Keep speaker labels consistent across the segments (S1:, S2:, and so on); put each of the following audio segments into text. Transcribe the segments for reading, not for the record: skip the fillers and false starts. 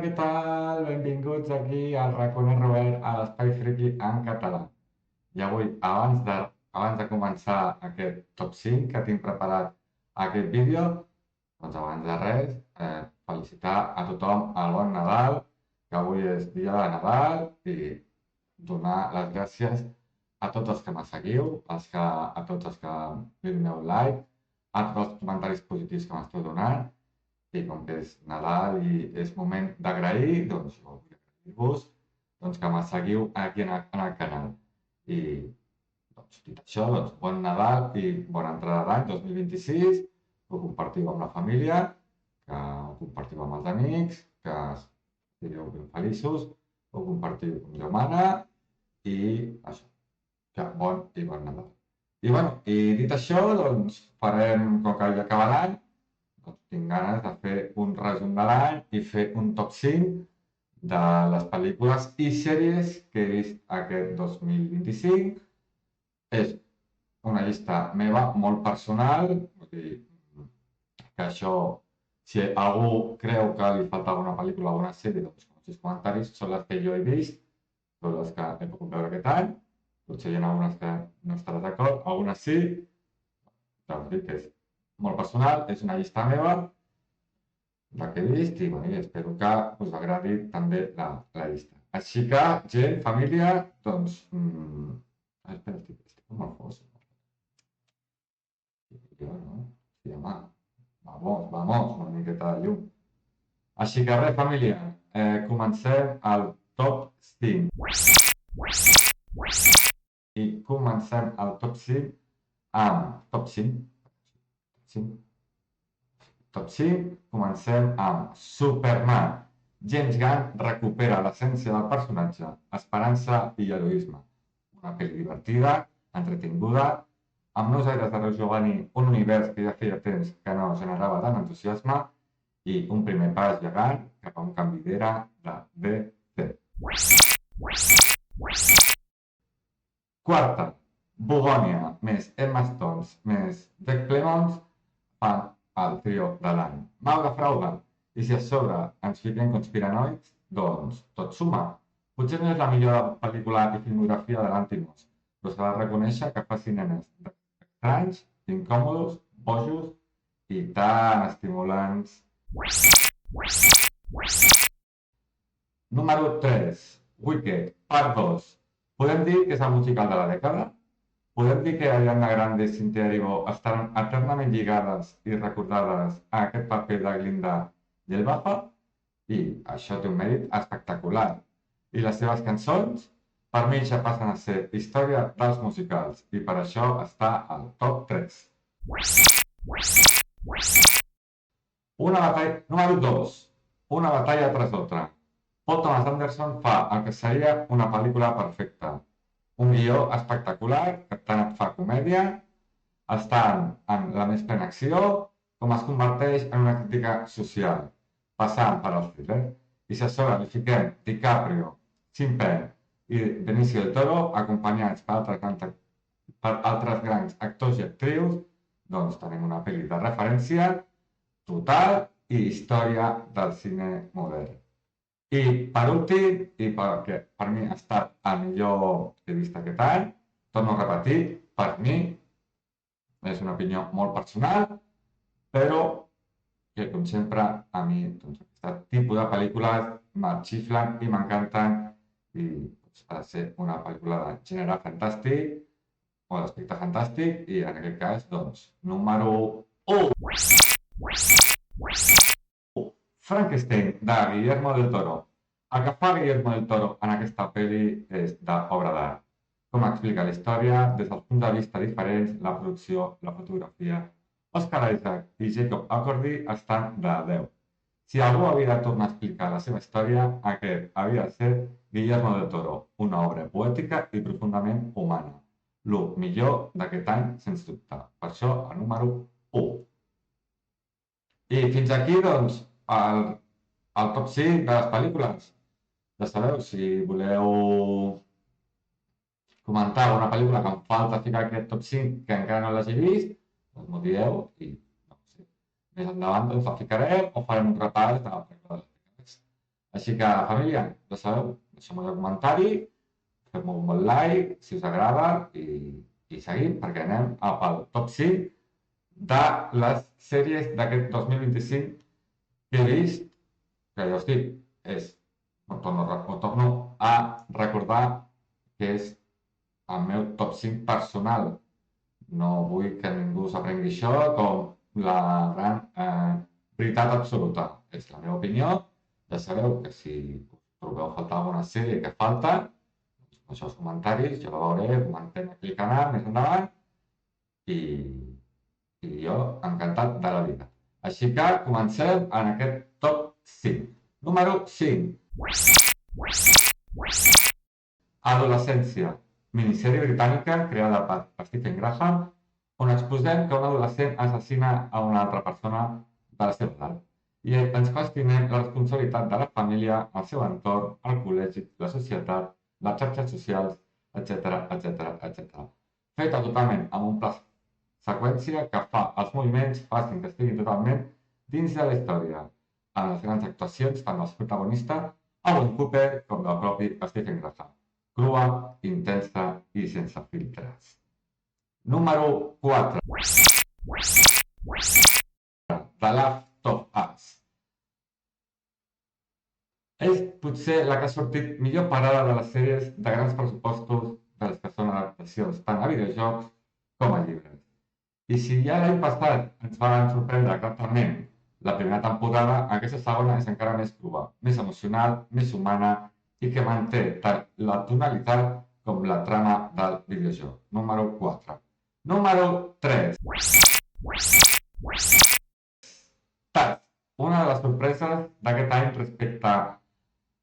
S1: què tal? Benvinguts aquí al Raconet Robert a l'Espai Friki en català. I avui, abans de començar aquest top 5 que tinc preparat aquest vídeo, doncs abans de res, felicitar a tothom el bon Nadal, que avui és dia de Nadal, i donar les gràcies a tots els que me seguiu, a tots els que li doneu like, a tots els comentaris positius que m'esteu donant. I com que és Nadal i és moment d'agrair, doncs jo vull agrair-vos que me seguiu aquí en el canal. I dit això, bon Nadal i bona entrada d'any 2026, que ho compartiu amb la família, que ho compartiu amb els amics, que estigueu ben feliços, ho compartiu com Déu mana i això, que bon Nadal. I dit això, doncs farem, com que ja acaba l'any, tinc ganes de fer un resum de l'any i fer un top 5 de les pel·lícules i sèries que he vist aquest 2025. És una llista meva molt personal, vull dir que això, si algú creu que li falta alguna pel·lícula o alguna sèrie, doncs com els comentaris són les que jo he vist, són les que he pogut veure aquest any. Potser hi ha algunes que no estaràs d'acord, algunes sí, ja us dic que és molt personal, és una llista meva la que he vist i espero que us agradi també la llista. Així que, gent, família, doncs... Espera, estic molt fos. Jo, no? Sí, home, vamos, una miqueta de llum. Així que res, família, comencem el top 5. I comencem el top 5 amb... Top 5? Top 5, comencem amb Superman. James Gunn recupera l'essència del personatge, esperança i heroisme. Una pel·li divertida, entretinguda, amb nous aires de rejovenir un univers que ja feia temps que no generava tant entusiasme i un primer pas gegant cap a un canvi d'era de DC. Quarta, Bogònia, més Emma Stone, més Jack Plemons, fan el trio de l'any. M'heu defraudat. I si a sobre ens fiquem conspiranoics, doncs tot suma. Potser no és la millor pel·lícula i filmografia de l'Antimos, però s'ha de reconèixer que fa cinemes estranys, incòmodos, bojos i tan estimulants. Número 3. Wicked, part 2. Podem dir que és el musical de la dècada? Podem dir que Ariana Grande i Cynthia Erivo estaran eternament lligades i recordades a aquest paper de Glinda i el Bafa? I això té un mèrit espectacular. I les seves cançons, per mi ja passen a ser història dels musicals i per això està al top 3. Número 2. Una batalla tras otra. Paul Thomas Anderson fa el que seria una pel·lícula perfecta. Un guió espectacular que tant et fa comèdia, estant en la més plena acció, com es converteix en una crítica social, passant per al thriller. I si a sobre li fiquem DiCaprio, Sean Penn i Benicio del Toro, acompanyats per altres grans actors i actrius, doncs tenim una pel·li de referència total i història del cine modern. I per últim, i perquè per mi ha estat el millor que he vist aquest any, torno a repetir, per mi és una opinió molt personal, però que com sempre a mi aquest tipus de pel·lícules me'n xiflen i m'encanten i ha de ser una pel·lícula de gènere fantàstic o d'aspecte fantàstic i en aquest cas, doncs, número 1. Frankenstein, de Guillermo del Toro. El que fa Guillermo del Toro en aquesta pel·li és d'obra d'art. Com explica la història des dels punts de vista diferents, la producció, la fotografia. Oscar Isaac i Jacob Elordi estan de 10. Si algú havia de tornar a explicar la seva història, aquest havia de ser Guillermo del Toro, una obra poètica i profundament humana. Lo millor d'aquest any, sens dubte. Per això, el número 1. I fins aquí, doncs, el top 5 de les pel·lícules. Ja sabeu, si voleu comentar una pel·lícula que em falta ficar aquest top 5 que encara no l'hagi vist, doncs m'ho dieu i no sé, més endavant doncs la ficarem o farem un repàs de pel·lícules. Així que, família, ja sabeu, deixeu-me un comentari, fem un bon like, si us agrada, i seguim, perquè anem al top 5 de les sèries d'aquest 2025 que he vist, que ja us dic, ho torno a recordar que és el meu top 5 personal. No vull que ningú s'aprengui això com la gran veritat absoluta. És la meva opinió. Ja sabeu que si us trobeu a faltar alguna sèrie que falta, deixeu els comentaris, jo la veuré, comentem aquí al canal més endavant i, i jo encantat de la vida. Així que comencem en aquest top 5. Número 5. Adolescència, minissèrie britànica creada per Stephen Graham, on exposem que un adolescent assassina a una altra persona de la seva edat i ens qüestionem la responsabilitat de la família, el seu entorn, el col·legi, la societat, les xarxes socials, etc, etc, etc. Feta totalment amb un pla seqüència que fa els moviments facin que estiguin totalment dins de la història, amb les grans actuacions tant dels protagonistes, Owen Cooper, com del propi Stephen Graham. Crua, intensa i sense filtres. Número 4. The Last of Us. És potser la que ha sortit millor parada de les sèries de grans pressupostos de les que són adaptacions tant a videojocs com a llibres. I si ja l'any passat ens van sorprendre gratament la primera temporada, aquesta segona és encara més crua, més emocional, més humana i que manté tant la tonalitat com la trama del videojoc. Número 4. Número 3. Task, una de les sorpreses d'aquest any respecte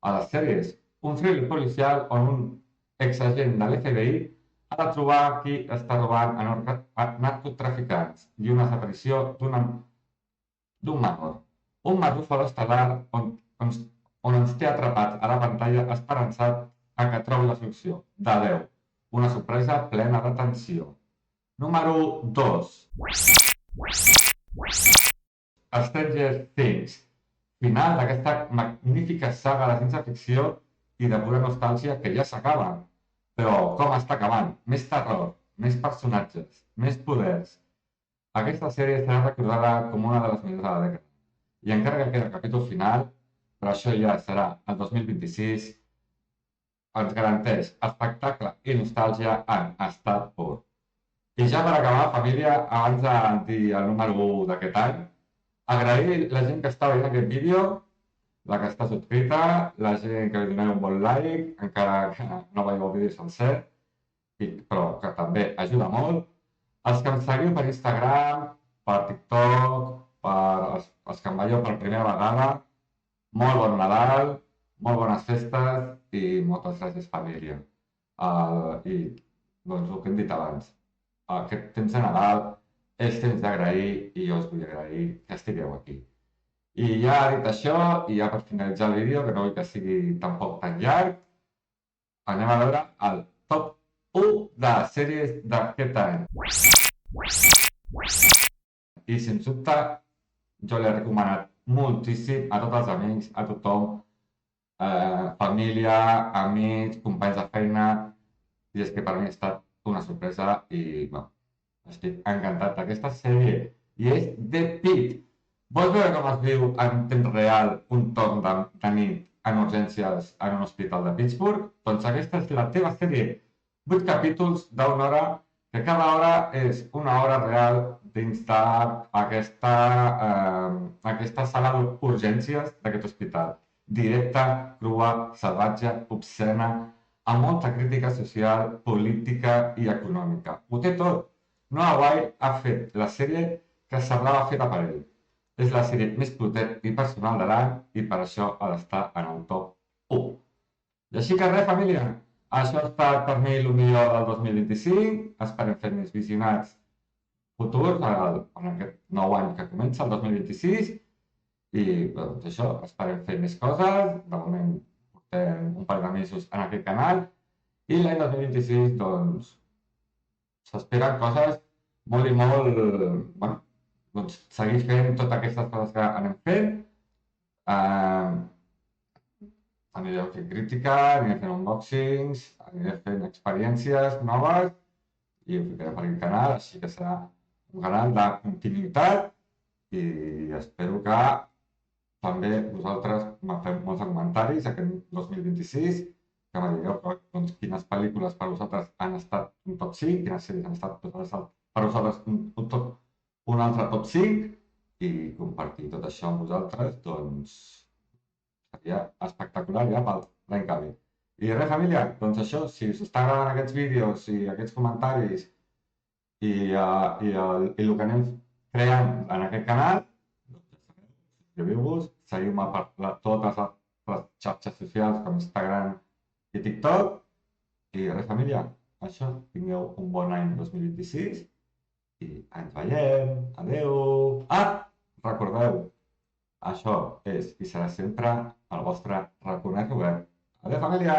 S1: a les sèries. Un thriller policial on un exagent de l'FBI ha de trobar qui està robant a narcotraficants i una desaparició d'un menor. Un marrúfalo estel·lar on ens té atrapats a la pantalla esperançat a que trobi la solució. De 10. Una sorpresa plena de tensió. Número 2. Stranger Things. Final d'aquesta magnífica saga de ciència-ficció i de pura nostàlgia que ja s'acaba. Però com està acabant? Més terror, més personatges, més poders. Aquesta sèrie serà recordada com una de les millors de la dècada. I encara que queda el capítol final, però això ja serà el 2026, ens garanteix espectacle i nostàlgia en estat pur. I ja per acabar, família, abans de dir el número 1 d'aquest any, agrair la gent que està veient aquest vídeo, la que està subscrita, la gent que li doneu un bon like, encara que no veieu el vídeo sencer, però que també ajuda molt. Els que em seguiu per Instagram, per TikTok, per els que em veieu per primera vegada, molt bon Nadal, molt bones festes i moltes gràcies, família. I doncs el que hem dit abans, aquest temps de Nadal és temps d'agrair i jo us vull agrair que estigueu aquí. I ja dit això, i ja per finalitzar el vídeo, que no vull que sigui tampoc tan llarg, anem a veure el top 1 de sèries d'aquest any. I sens dubte, jo l'he recomanat moltíssim a tots els amics, a tothom, família, amics, companys de feina, i és que per mi ha estat una sorpresa i bueno, estic encantat d'aquesta sèrie. I és The Pitt. Vols veure com es viu en temps real un torn de nit en urgències en un hospital de Pittsburgh? Doncs aquesta és la teva sèrie. 8 capítols d'1 hora, que cada hora és una hora real dins d'aquesta sala d'urgències d'aquest hospital. Directa, crua, salvatge, obscena, amb molta crítica social, política i econòmica. Ho té tot. Noah Wyle ha fet la sèrie que semblava feta per ell. És la sèrie més potent i personal de l'any i per això ha d'estar en el top 1. I així que res, família, això ha estat per mi el millor del 2025. Esperem fer més visionats futurs en aquest nou any que comença, el 2026. I doncs això, esperem fer més coses. De moment portem un parell de mesos en aquest canal. I l'any 2026, doncs, s'esperen coses molt i molt, bueno, doncs seguir fent totes aquestes coses que anem fent. Anirem fent crítica, anirem fent unboxings, anirem fent experiències noves i ho ficaré per aquest canal, així que serà un canal de continuïtat i espero que també vosaltres me feu molts comentaris aquest 2026, que me digueu doncs, quines pel·lícules per vosaltres han estat un top 5, quines sèries han estat per vosaltres un altre top 5 i compartir tot això amb vosaltres, doncs seria espectacular ja per l'any que ve. I res, família, doncs això, si us està agradant aquests vídeos i aquests comentaris i el que anem creant en aquest canal, doncs ja sabeu, subscriviu-vos, seguiu-me per totes les xarxes socials com Instagram i TikTok. I res, família, això, tingueu un bon any 2026 i ens veiem. Adeu! Ah, recordeu, això és i serà sempre el vostre raconet obert. Adéu, família!